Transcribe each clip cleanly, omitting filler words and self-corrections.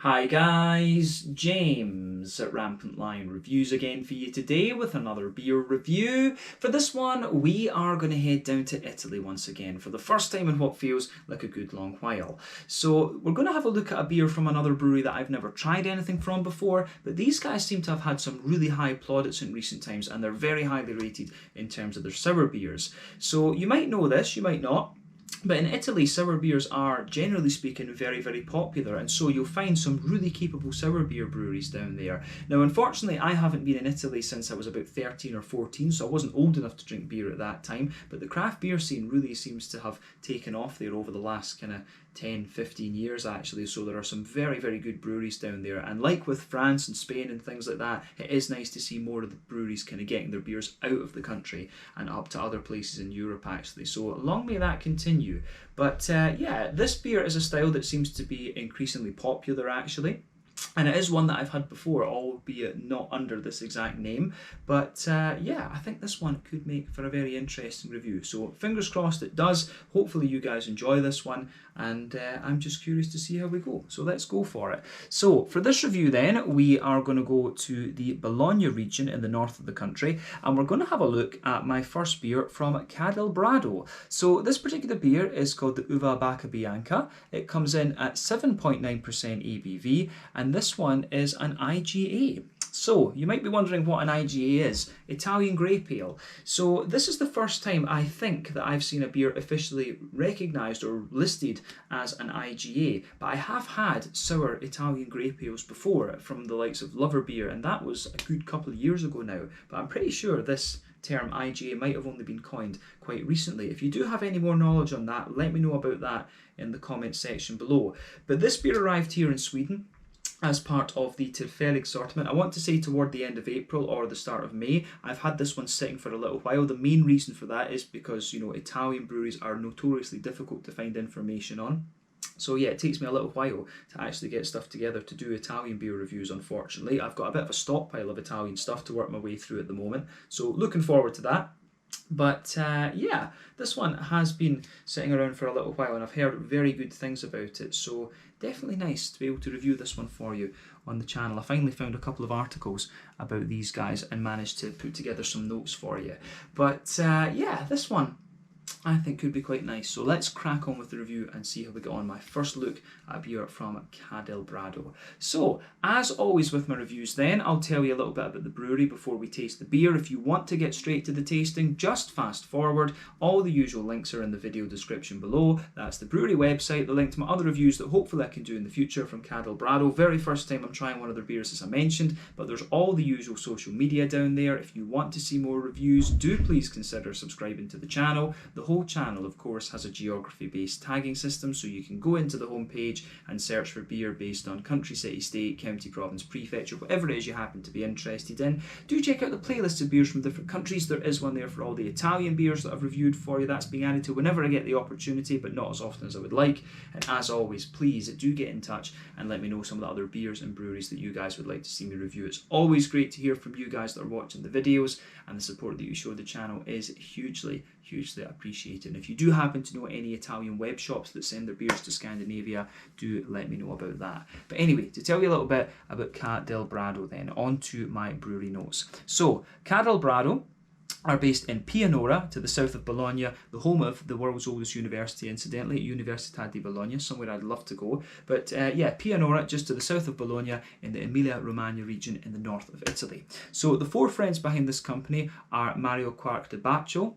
Hi guys, James at Rampant Lion Reviews again for you today with another beer review. For this one, we are going to head down to Italy once again for the first time in what feels like a good long while. So we're going to have a look at a beer from another brewery that I've never tried anything from before, but these guys seem to have had some really high plaudits in recent times and they're very highly rated in terms of their sour beers. So you might know this, you might not. But in Italy, sour beers are, generally speaking, very, very popular, and so you'll find some really capable sour beer breweries down there. Now, unfortunately, I haven't been in Italy since I was about 13 or 14, so I wasn't old enough to drink beer at that time, but the craft beer scene really seems to have taken off there over the last kind of 10, 15 years actually, so there are some very, very good breweries down there, and like with France and Spain and things like that, it is nice to see more of the breweries kind of getting their beers out of the country and up to other places in Europe actually, so long may that continue. But yeah, this beer is a style that seems to be increasingly popular actually. And it is one that I've had before, albeit not under this exact name. But yeah, I think this one could make for a very interesting review. So fingers crossed it does. Hopefully you guys enjoy this one. And I'm just curious to see how we go. So let's go for it. So for this review then, we are going to go to the Bologna region in the north of the country. And we're going to have a look at my first beer from Brado. So this particular beer is called the Uva Baccabianca. It comes in at 7.9% ABV. And this one is an IGA. So, you might be wondering what an IGA is. Italian Grape Ale. So, this is the first time I think that I've seen a beer officially recognised or listed as an IGA. But I have had sour Italian Grape Ales before from the likes of Lover Beer, and that was a good couple of years ago now. But I'm pretty sure this term IGA might have only been coined quite recently. If you do have any more knowledge on that, let me know about that in the comments section below. But this beer arrived here in Sweden as part of the Tillfällig assortment. I want to say toward the end of April or the start of May. I've had this one sitting for a little while. The main reason for that is because, you know, Italian breweries are notoriously difficult to find information on. So yeah, it takes me a little while to actually get stuff together to do Italian beer reviews, unfortunately. I've got a bit of a stockpile of Italian stuff to work my way through at the moment. So looking forward to that. But yeah, this one has been sitting around for a little while and I've heard very good things about it, so definitely nice to be able to review this one for you on the channel. I finally found a couple of articles about these guys and managed to put together some notes for you. But yeah, this one I think could be quite nice. So let's crack on with the review and see how we get on. My first look at a beer from Brado. So, as always with my reviews then, I'll tell you a little bit about the brewery before we taste the beer. If you want to get straight to the tasting, just fast forward. All the usual links are in the video description below. That's the brewery website, the link to my other reviews that hopefully I can do in the future from Brado. Very first time I'm trying one of their beers, as I mentioned, but there's all the usual social media down there. If you want to see more reviews, do please consider subscribing to the channel. The whole channel, of course, has a geography-based tagging system, so you can go into the homepage and search for beer based on country, city, state, county, province, prefecture, whatever it is you happen to be interested in. Do check out the playlist of beers from different countries. There is one there for all the Italian beers that I've reviewed for you. That's being added to whenever I get the opportunity, but not as often as I would like. And as always, please do get in touch and let me know some of the other beers and breweries that you guys would like to see me review. It's always great to hear from you guys that are watching the videos, and the support that you show the channel is hugely appreciated. And if you do happen to know any Italian web shops that send their beers to Scandinavia, do let me know about that. But anyway, to tell you a little bit about Brado then, on to my brewery notes. So, Brado are based in Pianoro, to the south of Bologna, the home of the world's oldest university, incidentally, Università di Bologna, somewhere I'd love to go. But yeah, Pianoro, just to the south of Bologna, in the Emilia Romagna region in the north of Italy. So the four friends behind this company are Mario Quark de Baccio,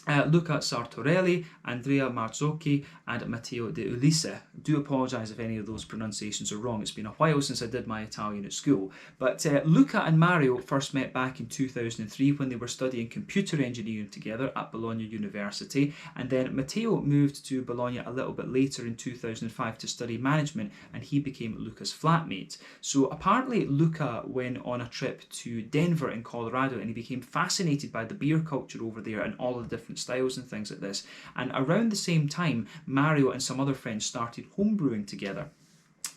Luca Sartorelli, Andrea Marzocchi, and Matteo De Ulisse. I do apologise if any of those pronunciations are wrong. It's been a while since I did my Italian at school. But Luca and Mario first met back in 2003 when they were studying computer engineering together at Bologna University. And then Matteo moved to Bologna a little bit later in 2005 to study management, and he became Luca's flatmate. So apparently Luca went on a trip to Denver in Colorado and he became fascinated by the beer culture over there and all the different styles and things like this. And around the same time, Mario and some other friends started homebrewing together.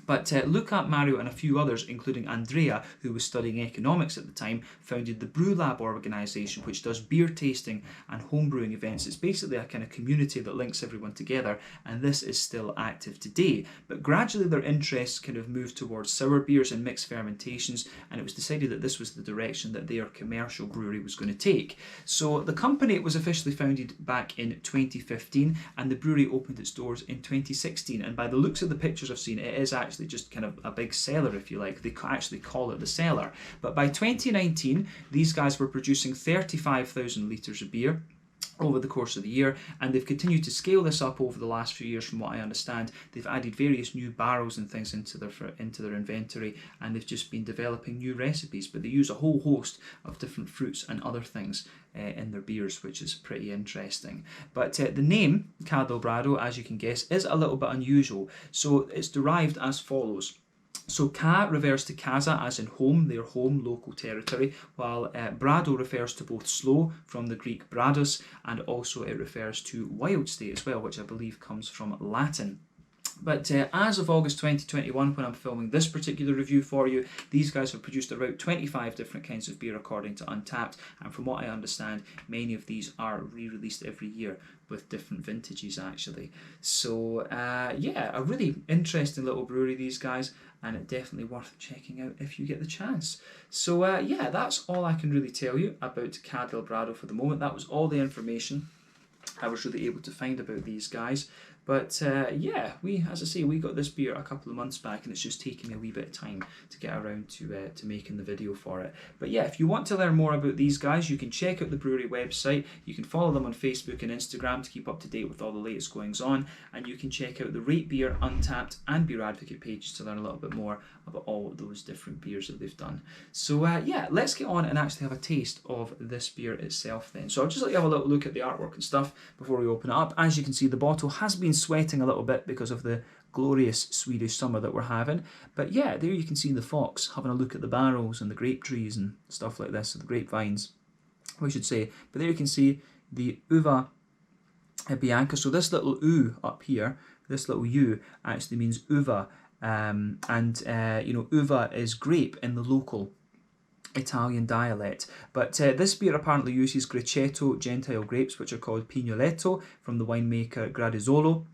But Luca, Mario and a few others, including Andrea, who was studying economics at the time, founded the Brew Lab organisation, which does beer tasting and homebrewing events. It's basically a kind of community that links everyone together, and this is still active today. But gradually their interests kind of moved towards sour beers and mixed fermentations, and it was decided that this was the direction that their commercial brewery was going to take. So the company was officially founded back in 2015, and the brewery opened its doors in 2016. And by the looks of the pictures I've seen, it is actually just kind of a big cellar, if you like. They actually call it the cellar. But by 2019, these guys were producing 35,000 litres of beer over the course of the year, and they've continued to scale this up over the last few years. From what I understand, they've added various new barrels and things into their inventory, and they've just been developing new recipes. But they use a whole host of different fruits and other things in their beers, which is pretty interesting. But the name Ca del Brado, as you can guess, is a little bit unusual. So it's derived as follows. So Ca refers to casa, as in home, their home, local territory, while Brado refers to both slow, from the Greek brados, and also it refers to wild state as well, which I believe comes from Latin. But as of August 2021, when I'm filming this particular review for you, these guys have produced about 25 different kinds of beer according to Untappd, and from what I understand, many of these are re-released every year with different vintages actually. So yeah, a really interesting little brewery, these guys, and it's definitely worth checking out if you get the chance. So yeah, that's all I can really tell you about Ca del Brado for the moment. That was all the information I was really able to find about these guys. But yeah, as I say, we got this beer a couple of months back, and it's just taken me a wee bit of time to get around to making the video for it. But yeah, if you want to learn more about these guys, you can check out the brewery website. You can follow them on Facebook and Instagram to keep up to date with all the latest goings on, and you can check out the Rate Beer, Untappd and Beer Advocate pages to learn a little bit more about all those different beers that they've done. So yeah, let's get on and actually have a taste of this beer itself then. So I'll just let you have a little look at the artwork and stuff before we open it up. As you can see, the bottle has been sweating a little bit because of the glorious Swedish summer that we're having. But yeah, there you can see the fox having a look at the barrels and the grape trees and stuff like this, so the grapevines, we should say. But there you can see the uva bianca. So this little U up here, this little U actually means uva, and you know, uva is grape in the local Italian dialect. But this beer apparently uses Gracetto Gentile grapes, which are called Pignoletto, from the winemaker Gradisolo,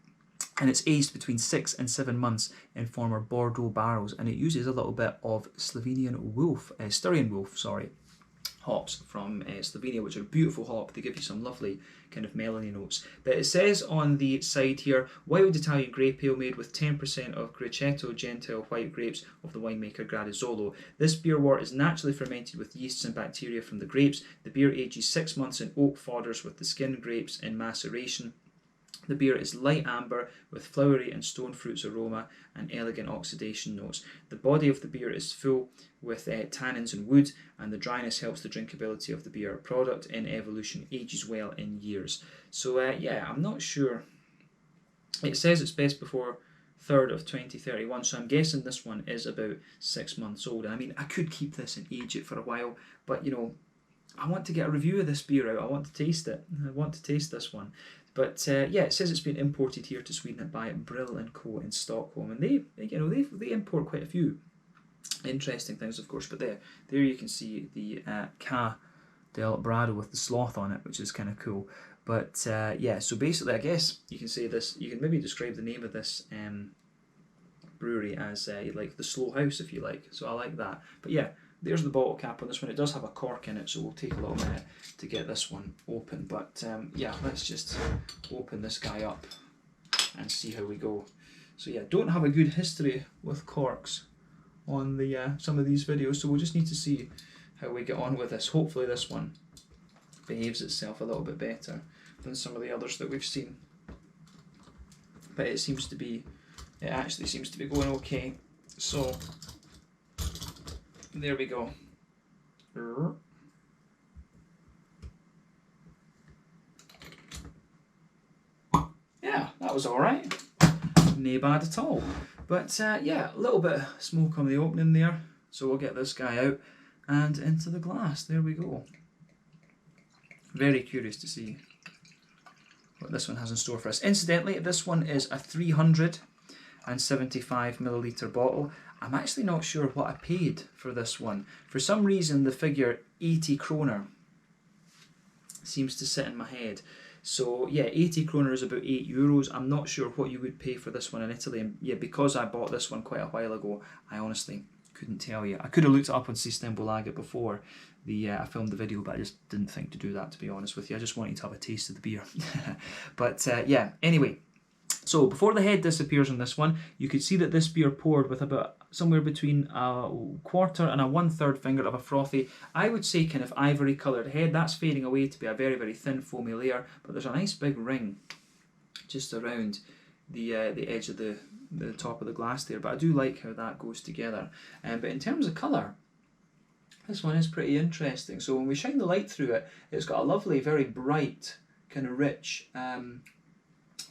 and it's aged between 6 and 7 months in former Bordeaux barrels, and it uses a little bit of Styrian Wolf, hops from Slovenia, which are a beautiful hop. They give you some lovely kind of melony notes. But it says on the side here, wild Italian grape ale made with 10% of Gracetto Gentile white grapes of the winemaker Gradisolo. This beer wort is naturally fermented with yeasts and bacteria from the grapes. The beer ages 6 months in oak fodders with the skin grapes in maceration. The beer is light amber with flowery and stone fruits aroma and elegant oxidation notes. The body of the beer is full with tannins and wood, and the dryness helps the drinkability of the beer. Product in evolution, ages well in years. So yeah, I'm not sure. It says it's best before 3rd of 2031, so I'm guessing this one is about 6 months old. I mean, I could keep this and age it for a while, but you know, I want to get a review of this beer out. I want to taste it. I want to taste this one. But yeah, it says it's been imported here to Sweden by Brill & Co in Stockholm, and they import quite a few interesting things, of course. But there you can see the Ca del Brado with the sloth on it, which is kind of cool. But yeah, so basically, I guess you can say this. You can maybe describe the name of this brewery as like the Slow House, if you like. So I like that. But yeah, there's the bottle cap on this one. It does have a cork in it, so we'll take a little minute to get this one open. But yeah, let's just open this guy up and see how we go. So yeah, don't have a good history with corks on the some of these videos, so we'll just need to see how we get on with this. Hopefully this one behaves itself a little bit better than some of the others that we've seen. But it actually seems to be going okay. So there we go. Yeah, that was alright. No bad at all. But yeah, a little bit of smoke on the opening there. So we'll get this guy out and into the glass. There we go. Very curious to see what this one has in store for us. Incidentally, this one is a 300. and 75ml bottle. I'm actually not sure what I paid for this one. For some reason the figure 80 kroner seems to sit in my head. So yeah, 80 kroner is about €8. I'm not sure what you would pay for this one in Italy. And yeah, because I bought this one quite a while ago, I honestly couldn't tell you. I could have looked it up on Systembolaget before I filmed the video, but I just didn't think to do that, to be honest with you. I just wanted to have a taste of the beer. But yeah, anyway. So before the head disappears on this one, you could see that this beer poured with about somewhere between a quarter and a 1/3 finger of a frothy, I would say kind of ivory coloured head. That's fading away to be a very, very thin foamy layer, but there's a nice big ring just around the edge of the top of the glass there. But I do like how that goes together. But in terms of colour, this one is pretty interesting. So when we shine the light through it, it's got a lovely, very bright, kind of rich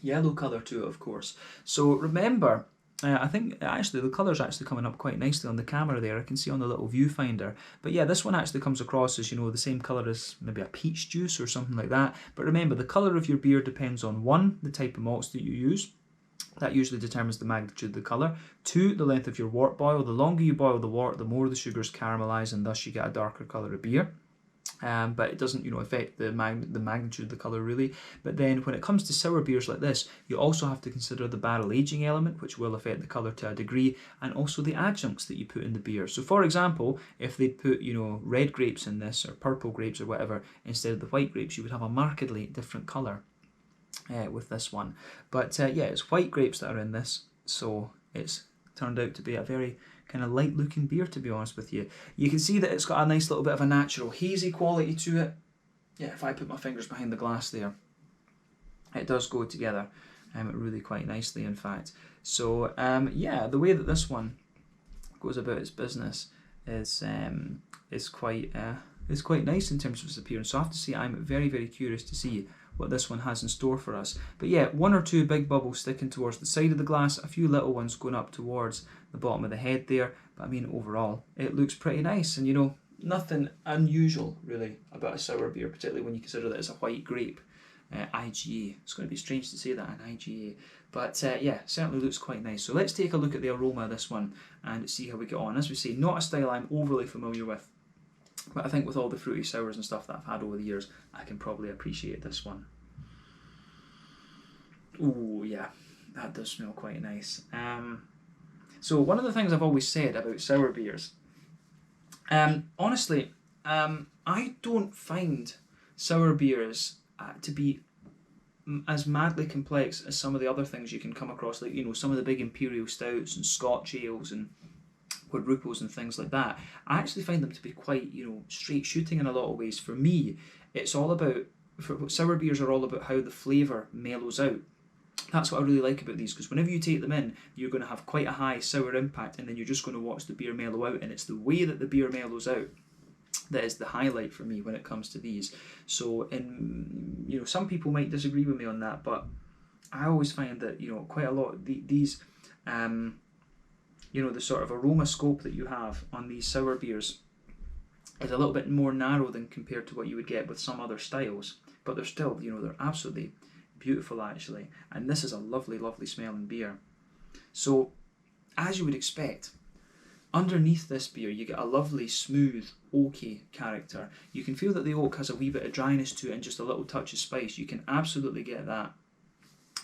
yellow colour to it, of course. So remember, I think actually the colour's actually coming up quite nicely on the camera there. I can see on the little viewfinder. But yeah, this one actually comes across as, you know, the same colour as maybe a peach juice or something like that. But remember, the colour of your beer depends on 1, the type of malts that you use. That usually determines the magnitude of the colour. 2, the length of your wort boil. The longer you boil the wort, the more the sugars caramelise, and thus you get a darker colour of beer. But it doesn't, you know, affect the magnitude of the colour really. But then when it comes to sour beers like this, you also have to consider the barrel aging element, which will affect the colour to a degree, and also the adjuncts that you put in the beer. So for example, if they put, you know, red grapes in this, or purple grapes or whatever, instead of the white grapes, you would have a markedly different colour with this one. But yeah, it's white grapes that are in this, so it's turned out to be a very kind of light looking beer, to be honest with you. You can see that it's got a nice little bit of a natural hazy quality to it. Yeah, if I put my fingers behind the glass there, it does go together really quite nicely, in fact. So yeah, the way that this one goes about its business is quite nice in terms of its appearance. So I have to say, I'm very, very curious to see what this one has in store for us. But yeah, 1 or 2 big bubbles sticking towards the side of the glass, a few little ones going up towards the bottom of the head there. But I mean, overall, it looks pretty nice, and you know, nothing unusual really about a sour beer, particularly when you consider that it's a white grape IGA. It's going to be strange to say that, an IGA, but yeah, certainly looks quite nice. So let's take a look at the aroma of this one and see how we get on. As we say, not a style I'm overly familiar with, but I think with all the fruity sours and stuff that I've had over the years, I can probably appreciate this one. Ooh, yeah, that does smell quite nice. So one of the things I've always said about sour beers, honestly, I don't find sour beers to be as madly complex as some of the other things you can come across, like, you know, some of the big imperial stouts and Scotch ales and quadruples and things like that. I actually find them to be quite, you know, straight shooting in a lot of ways. For me, it's all about, sour beers are all about how the flavour mellows out. That's what I really like about these, because whenever you take them in, you're going to have quite a high sour impact, and then you're just going to watch the beer mellow out, and it's the way that the beer mellows out that is the highlight for me when it comes to these. So, you know, some people might disagree with me on that, but I always find that, you know, quite a lot of these you know, the sort of aroma scope that you have on these sour beers is a little bit more narrow than compared to what you would get with some other styles, but they're still, you know, they're absolutely beautiful actually, and this is a lovely, lovely smelling beer. So, as you would expect, underneath this beer you get a lovely, smooth, oaky character. You can feel that the oak has a wee bit of dryness to it and just a little touch of spice. You can absolutely get that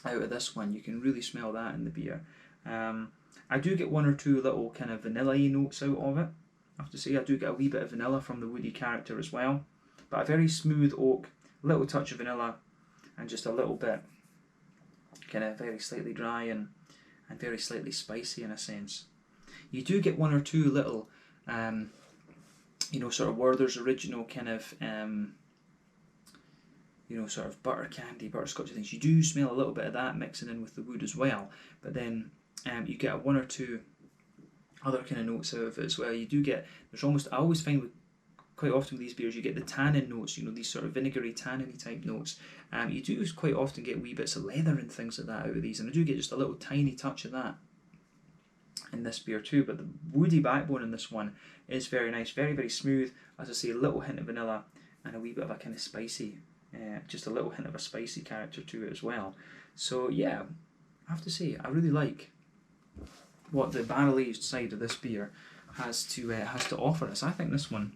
out of this one. You can really smell that in the beer. I do get 1 or 2 little kind of vanilla-y notes out of it. I have to say, I do get a wee bit of vanilla from the woody character as well. But a very smooth oak, a little touch of vanilla, and just a little bit kind of very slightly dry and very slightly spicy in a sense. You do get 1 or 2 little, you know, sort of Werther's original kind of, you know, sort of butter candy, butterscotchy things. You do smell a little bit of that mixing in with the wood as well. But then you get 1 or 2 other kind of notes out of it as well. You do get, there's almost, I always find with quite often with these beers you get the tannin notes, you know, these sort of vinegary, tannin-y type notes. You do quite often get wee bits of leather and things like that out of these, and I do get just a little tiny touch of that in this beer too. But the woody backbone in this one is very nice, very, very smooth. As I say, a little hint of vanilla and a wee bit of a kind of spicy, just a little hint of a spicy character to it as well. So yeah, I have to say, I really like what the barrel-aged side of this beer has to offer us. I think this one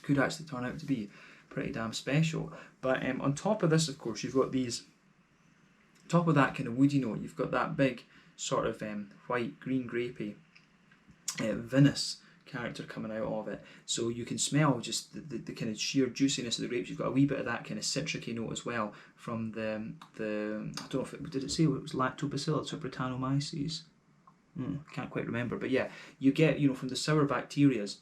could actually turn out to be pretty damn special. But on top of this, of course, you've got these, top of that kind of woody note, you've got that big sort of white, green, grapey, vinous character coming out of it. So you can smell just the kind of sheer juiciness of the grapes. You've got a wee bit of that kind of citricy note as well from the I don't know if it, did it say it was Lactobacillus or Brettanomyces? Can't quite remember, but yeah, you get, you know, from the sour bacterias,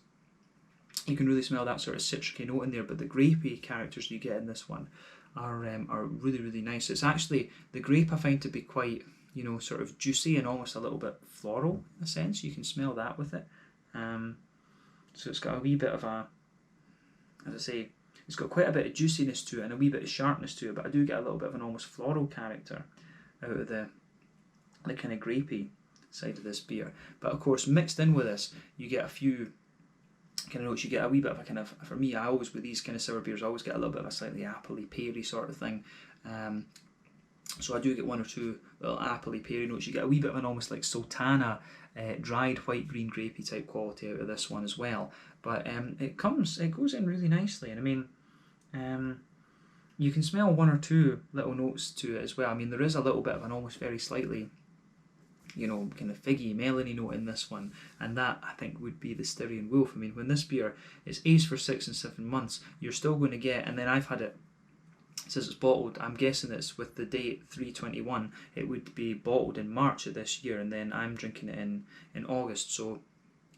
you can really smell that sort of citricy note in there. But the grapey characters you get in this one are really, really nice. It's actually, the grape I find to be quite, you know, sort of juicy and almost a little bit floral in a sense. You can smell that with it. So it's got a wee bit of a, as I say, it's got quite a bit of juiciness to it and a wee bit of sharpness to it, but I do get a little bit of an almost floral character out of the kind of grapey side of this beer. But of course, mixed in with this, you get a few kind of notes. You get a wee bit of a kind of, for me, I always, with these kind of sour beers, I always get a little bit of a slightly appley, peary sort of thing. So I do get one or two little appley, peary notes. You get a wee bit of an almost like sultana, dried white, green, grapey type quality out of this one as well. But it goes in really nicely. And I mean, you can smell one or two little notes to it as well. I mean, there is a little bit of an almost very slightly, you know, kind of figgy, melony note in this one, and that I think would be the Styrian Wolf. I mean, when this beer is aged for 6 and 7 months, you're still going to get, and then I've had it since it's bottled, I'm guessing it's with the date 3/21, it would be bottled in March of this year, and then I'm drinking it in August, so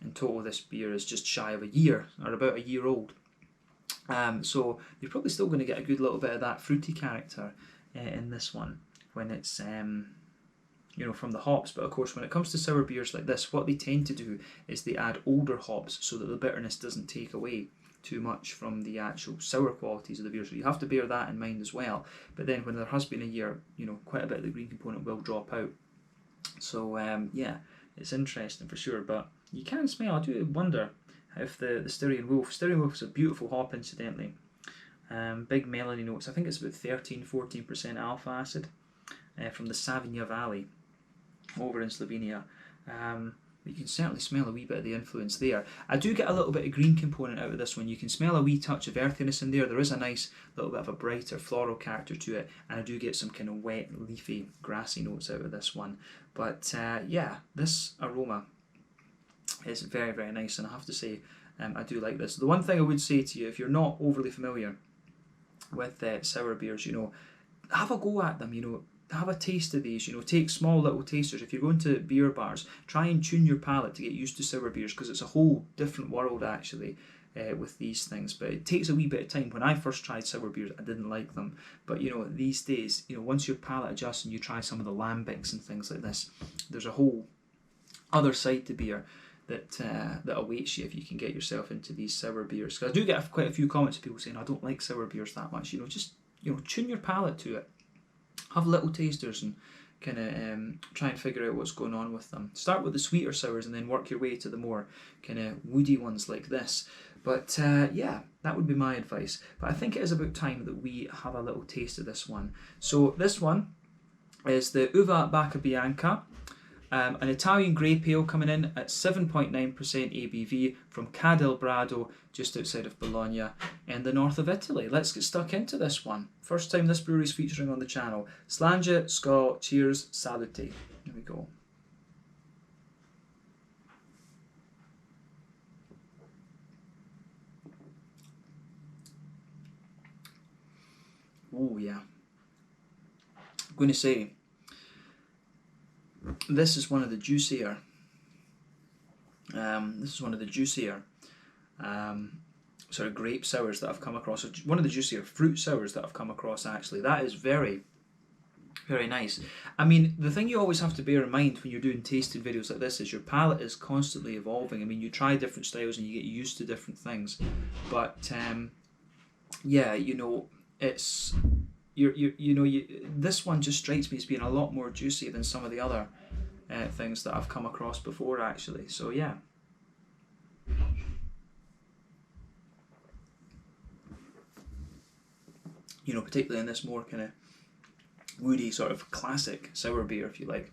in total this beer is just shy of a year, or about a year old. So you're probably still going to get a good little bit of that fruity character in this one when it's you know, from the hops. But of course, when it comes to sour beers like this, what they tend to do is they add older hops so that the bitterness doesn't take away too much from the actual sour qualities of the beer. So you have to bear that in mind as well. But then when there has been a year, you know, quite a bit of the green component will drop out. So yeah, it's interesting for sure. But you can smell, I do wonder if the Styrian Wolf is a beautiful hop, incidentally. Big melony notes. I think it's about 13-14% alpha acid from the Savinja Valley over in Slovenia. You can certainly smell a wee bit of the influence there. I do get a little bit of green component out of this one. You can smell a wee touch of earthiness in there. There is a nice little bit of a brighter floral character to it, and I do get some kind of wet, leafy, grassy notes out of this one. But yeah, this aroma is very, very nice, and I have to say I do like this. The one thing I would say to you, if you're not overly familiar with sour beers, you know, have a go at them, you know, have a taste of these, you know, take small little tasters. If you're going to beer bars, try and tune your palate to get used to sour beers, because it's a whole different world actually with these things. But it takes a wee bit of time. When I first tried sour beers, I didn't like them, but you know, these days, you know, once your palate adjusts and you try some of the lambics and things like this, there's a whole other side to beer that awaits you if you can get yourself into these sour beers. Because I do get quite a few comments of people saying, I don't like sour beers that much. You know, just, you know, tune your palate to it. Have little tasters and kind of try and figure out what's going on with them. Start with the sweeter sours and then work your way to the more kind of woody ones like this. But yeah, that would be my advice. But I think it is about time that we have a little taste of this one. So this one is the Uva Baccabianca. An Italian grape ale coming in at 7.9% ABV from Brado, just outside of Bologna in the north of Italy. Let's get stuck into this one. First time this brewery is featuring on the channel. Slange, skål, cheers, salute. Here we go. Oh yeah. I'm going to say, this is one of the juicier sort of grape sours that I've come across. One of the juicier fruit sours that I've come across actually. That is very, very nice. I mean, the thing you always have to bear in mind when you're doing tasting videos like this is your palate is constantly evolving. I mean, you try different styles and you get used to different things. But yeah, you know, it's this one just strikes me as being a lot more juicy than some of the other things that I've come across before actually. So yeah. You know, particularly in this more kind of woody sort of classic sour beer, if you like.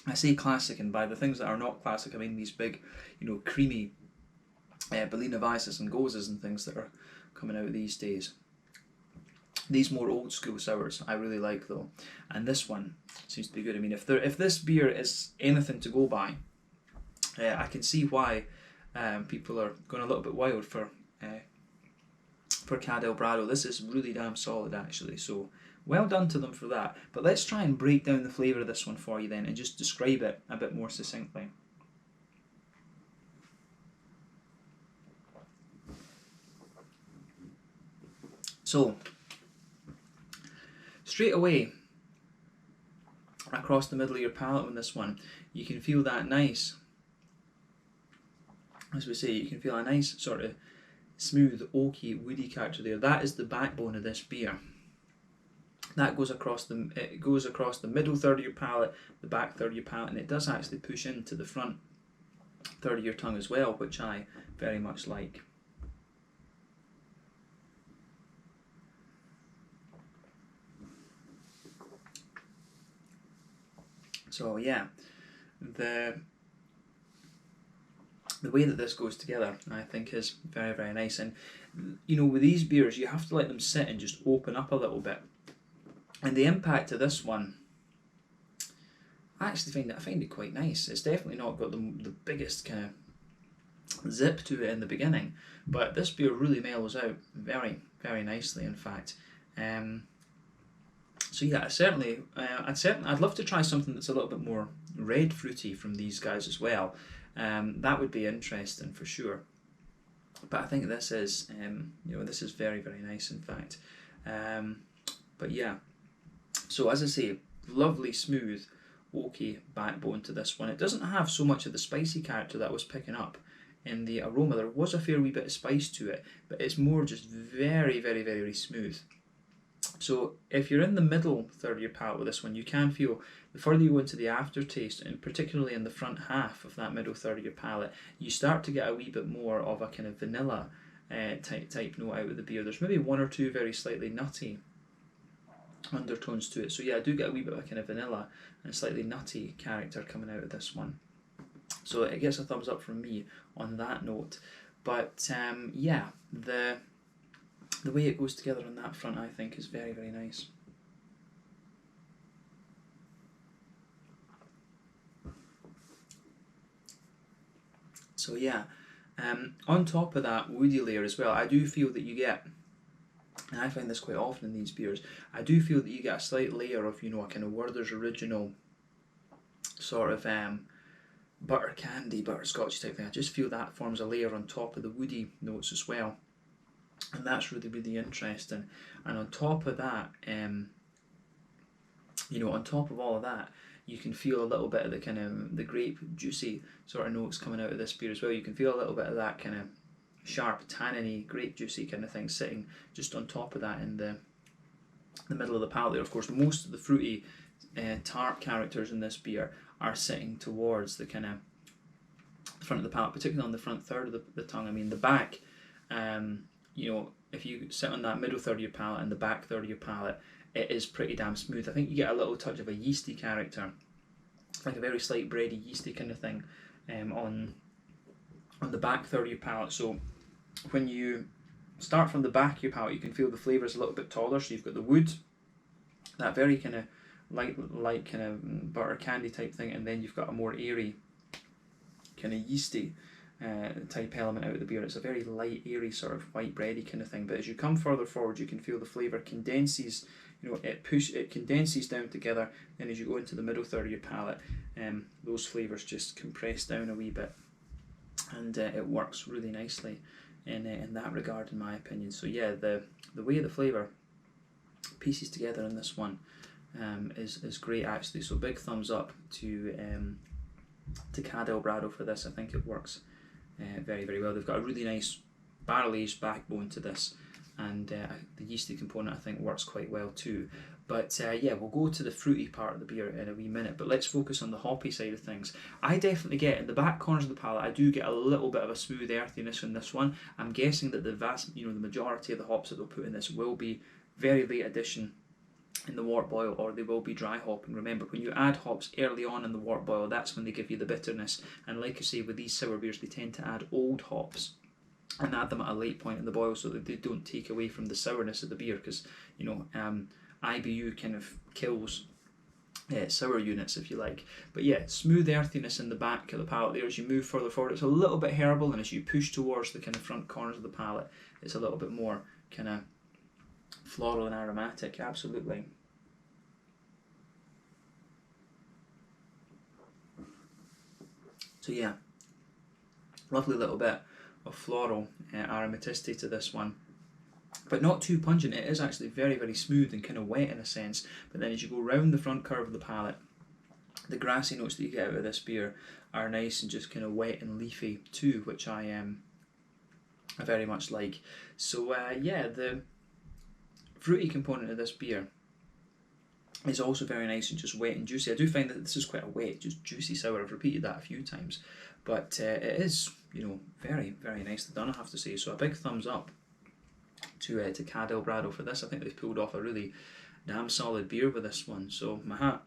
I say classic, and by the things that are not classic, I mean these big, creamy Berliner Weisses and Goses and things that are coming out these days. These more old school sours I really like though, and this one seems to be good. I mean, if this beer is anything to go by, I can see why people are going a little bit wild for Cadel Brado. This is really damn solid actually, so well done to them for that. But let's try and break down the flavour of this one for you then, and just describe it a bit more succinctly. So, straight away, across the middle of your palate on this one, you can feel that nice, as we say, you can feel a nice sort of smooth, oaky, woody character there. That is the backbone of this beer. That goes across the middle third of your palate, the back third of your palate, and it does actually push into the front third of your tongue as well, which I very much like. So yeah, the way that this goes together, I think, is very, very nice. And with these beers, you have to let them sit and just open up a little bit. And the impact of this one, I actually find it quite nice. It's definitely not got the biggest kind of zip to it in the beginning, but this beer really mellows out very, very nicely. In fact, so yeah, I'd love to try something that's a little bit more red fruity from these guys as well. That would be interesting for sure. But I think this is, this is very, very nice. In fact, but yeah. So as I say, lovely smooth, oaky backbone to this one. It doesn't have so much of the spicy character that I was picking up in the aroma. There was a fair wee bit of spice to it, but it's more just very, very, very smooth. So if you're in the middle third of your palate with this one, you can feel, the further you go into the aftertaste, and particularly in the front half of that middle third of your palate, you start to get a wee bit more of a kind of vanilla type note out of the beer. There's maybe one or two very slightly nutty undertones to it. So yeah, I do get a wee bit of a kind of vanilla and slightly nutty character coming out of this one. So it gets a thumbs up from me on that note. But yeah, the way it goes together on that front, I think, is very, very nice. So yeah, on top of that woody layer as well, I do feel that you get, and I find this quite often in these beers, I do feel that you get a slight layer of, a kind of Werther's Original sort of butter candy, butterscotch type thing. I just feel that forms a layer on top of the woody notes as well. And that's really, really interesting. And on top of that, on top of all of that, you can feel a little bit of the kind of the grape juicy sort of notes coming out of this beer as well. You can feel a little bit of that kind of sharp, tanniny, grape juicy kind of thing sitting just on top of that in the middle of the palate there. Of course, most of the fruity, tart characters in this beer are sitting towards the kind of front of the palate, particularly on the front third of the tongue. I mean, the back, if you sit on that middle third of your palate and the back third of your palate, it is pretty damn smooth. I think you get a little touch of a yeasty character, like a very slight bready, yeasty kind of thing on the back third of your palate. So when you start from the back of your palate, you can feel the flavours a little bit taller. So you've got the wood, that very kind of light kind of butter candy type thing, and then you've got a more airy kind of yeasty type element out of the beer. It's a very light, airy sort of white bready kind of thing. But as you come further forward, you can feel the flavour condenses. It condenses down together. Then as you go into the middle third of your palate, those flavours just compress down a wee bit, and it works really nicely in that regard, in my opinion. So yeah, the way the flavour pieces together in this one is great actually. So big thumbs up to Cadel Brado for this. I think it works very, very well. They've got a really nice barrel aged backbone to this, and the yeasty component I think works quite well too. But yeah, we'll go to the fruity part of the beer in a wee minute, but let's focus on the hoppy side of things. I definitely get, in the back corners of the palate, I do get a little bit of a smooth earthiness in this one. I'm guessing that the majority of the hops that they'll put in this will be very late addition in the wort boil, or they will be dry hopping. Remember, when you add hops early on in the wort boil, that's when they give you the bitterness. And like I say, with these sour beers, they tend to add old hops and add them at a late point in the boil so that they don't take away from the sourness of the beer, because IBU kind of kills sour units, if you like. But yeah, smooth earthiness in the back of the palate there. As you move further forward, it's a little bit herbal, and as you push towards the kind of front corners of the palate, it's a little bit more kind of floral and aromatic. Absolutely. So yeah, lovely little bit of floral aromaticity to this one, but not too pungent. It is actually very, very smooth and kind of wet in a sense, but then as you go round the front curve of the palate, the grassy notes that you get out of this beer are nice and just kind of wet and leafy too, which I very much like. So yeah, the fruity component of this beer is also very nice and just wet and juicy. I do find that this is quite a wet, just juicy sour. I've repeated that a few times, but it is, very, very nicely done, I have to say. So a big thumbs up to Brado for this. I think they've pulled off a really damn solid beer with this one. So my hat,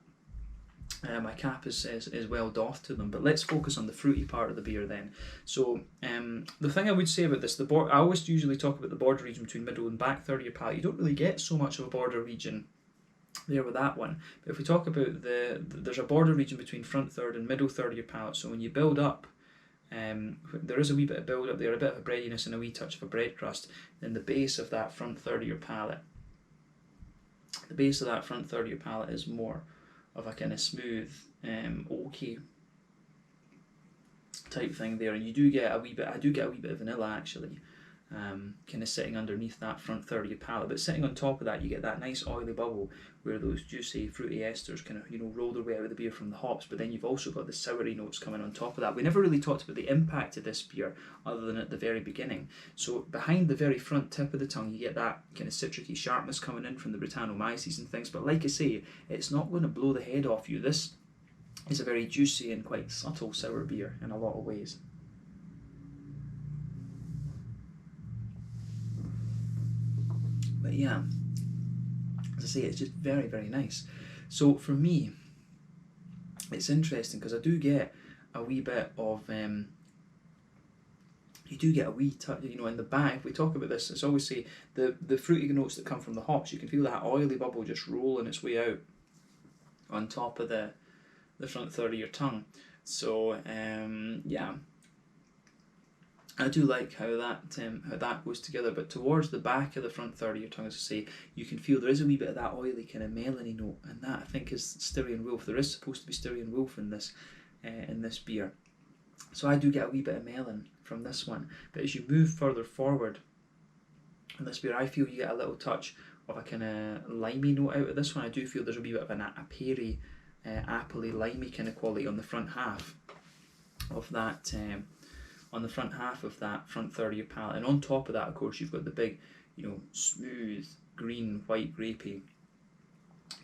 my cap is well doffed to them. But let's focus on the fruity part of the beer then. So the thing I would say about this, I always usually talk about the border region between middle and back third of your palate. You don't really get so much of a border region there with that one. But if we talk about there's a border region between front third and middle third of your palate. So when you build up, there is a wee bit of build up there, a bit of a breadiness and a wee touch of a bread crust. Then the base of that front third of your palate, is more of a kind of smooth, oaky type thing there, and you do get a wee bit. I do get a wee bit of vanilla actually, kind of sitting underneath that front third of your palate. But sitting on top of that, you get that nice oily bubble where those juicy fruity esters kind of roll their way out of the beer from the hops. But then you've also got the soury notes coming on top of that. We never really talked about the impact of this beer other than at the very beginning. So behind the very front tip of the tongue, you get that kind of citricy sharpness coming in from the Brettanomyces and things. But like I say, it's not going to blow the head off you. This is a very juicy and quite subtle sour beer in a lot of ways. But yeah, as I say, it's just very, very nice. So for me, it's interesting because I do get a wee bit of you do get a wee touch, in the back. If we talk about this, it's always say the fruity notes that come from the hops. You can feel that oily bubble just rolling its way out on top of the front third of your tongue. So yeah, I do like how that goes together. But towards the back of the front third of your tongue, as I say, you can feel there is a wee bit of that oily kind of melony note, and that I think is Styrian Wolf. There is supposed to be Styrian Wolf in this beer, so I do get a wee bit of melon from this one. But as you move further forward in this beer, I feel you get a little touch of a kind of limey note out of this one. I do feel there's a wee bit of a peary, appley, limey kind of quality on the front half of that. On the front half of that front third of your palate, and on top of that, of course, you've got the big, smooth green white grapey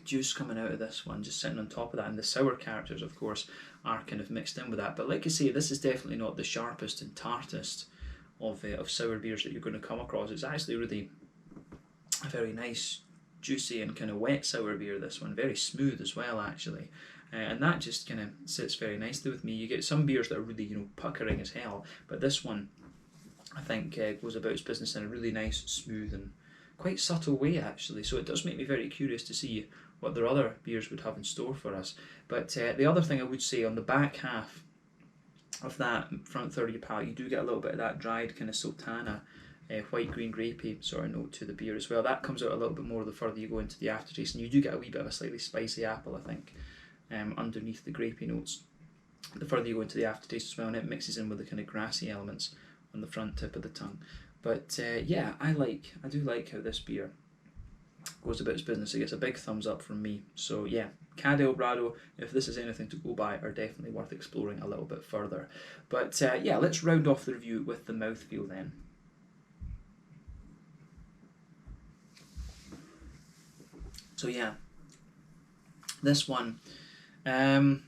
juice coming out of this one, just sitting on top of that, and the sour characters, of course, are kind of mixed in with that. But like I say, this is definitely not the sharpest and tartest of sour beers that you're going to come across. It's actually really a very nice, juicy and kind of wet sour beer. This one, very smooth as well, actually. And that just kind of sits very nicely with me. You get some beers that are really, puckering as hell, but this one, I think, goes about its business in a really nice, smooth and quite subtle way, actually. So it does make me very curious to see what their other beers would have in store for us. But the other thing I would say, on the back half of that front third of your palate, you do get a little bit of that dried kind of sultana, white green grapey sort of note to the beer as well. That comes out a little bit more the further you go into the aftertaste, and you do get a wee bit of a slightly spicy apple, I think, underneath the grapey notes the further you go into the aftertaste as well, and it mixes in with the kind of grassy elements on the front tip of the tongue. But yeah, I do like how this beer goes about its business. It gets a big thumbs up from me. So yeah, Brado, if this is anything to go by, are definitely worth exploring a little bit further. But yeah, let's round off the review with the mouthfeel then. So yeah, this one, as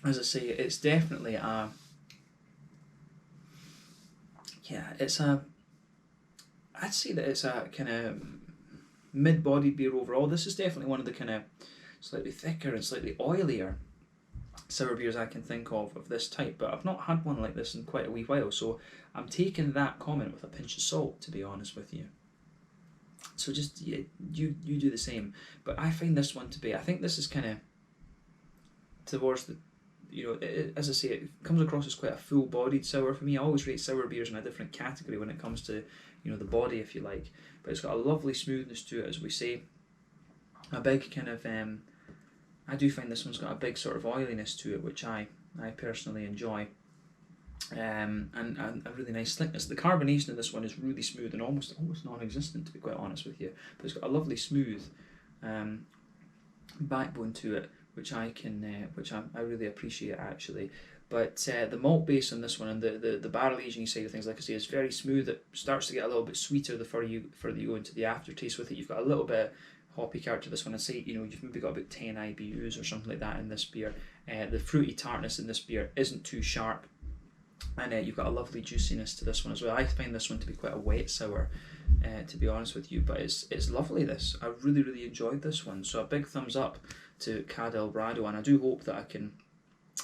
I say, it's definitely I'd say that it's a kind of mid-bodied beer overall. This is definitely one of the kind of slightly thicker and slightly oilier sour beers I can think of this type, but I've not had one like this in quite a wee while, so I'm taking that comment with a pinch of salt, to be honest with you. So just, yeah, you do the same. But I find this one to be, I think this is kind of towards the, as I say, it comes across as quite a full-bodied sour for me. I always rate sour beers in a different category when it comes to, the body, if you like. But it's got a lovely smoothness to it, as we say. A big kind of, I do find this one's got a big sort of oiliness to it, which I personally enjoy. And a really nice slickness. The carbonation in this one is really smooth and almost non-existent, to be quite honest with you. But it's got a lovely smooth backbone to it, which I really appreciate actually. But the malt base on this one and the barrel aging side of things, like I say, is very smooth. It starts to get a little bit sweeter the further you go into the aftertaste with it. You've got a little bit hoppy character to this one. I say, you've maybe got about 10 IBUs or something like that in this beer. The fruity tartness in this beer isn't too sharp, and you've got a lovely juiciness to this one as well. I find this one to be quite a wet sour, to be honest with you, but it's lovely. This, I really enjoyed this one, so a big thumbs up to Brado, and I do hope that I can.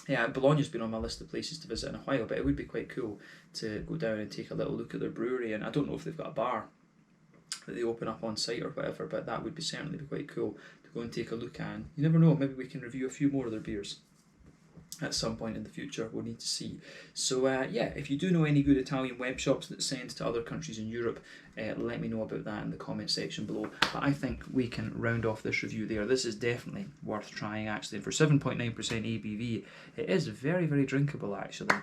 Yeah, Bologna's been on my list of places to visit in a while, but it would be quite cool to go down and take a little look at their brewery. And I don't know if they've got a bar that they open up on site or whatever, but that would certainly be quite cool to go and take a look at. And you never know, maybe we can review a few more of their beers at some point in the future. We'll need to see. So yeah, if you do know any good Italian web shops that send to other countries in Europe, let me know about that in the comment section below. But I think we can round off this review there. This is definitely worth trying actually. For 7.9% ABV, it is very drinkable actually.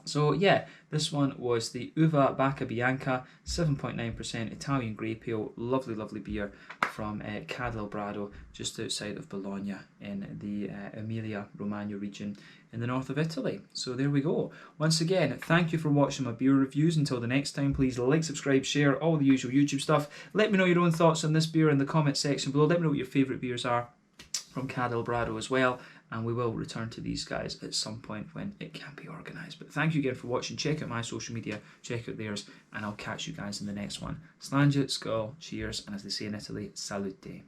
So yeah, this one was the Uva Baccabianca, 7.9% Italian Grape Ale, lovely beer from Brado, just outside of Bologna in the Emilia, Romagna region in the north of Italy. So there we go. Once again, thank you for watching my beer reviews. Until the next time, please like, subscribe, share, all the usual YouTube stuff. Let me know your own thoughts on this beer in the comment section below. Let me know what your favourite beers are from Brado as well. And we will return to these guys at some point when it can be organised. But thank you again for watching. Check out my social media, check out theirs, and I'll catch you guys in the next one. Slange, skull, cheers, and as they say in Italy, salute.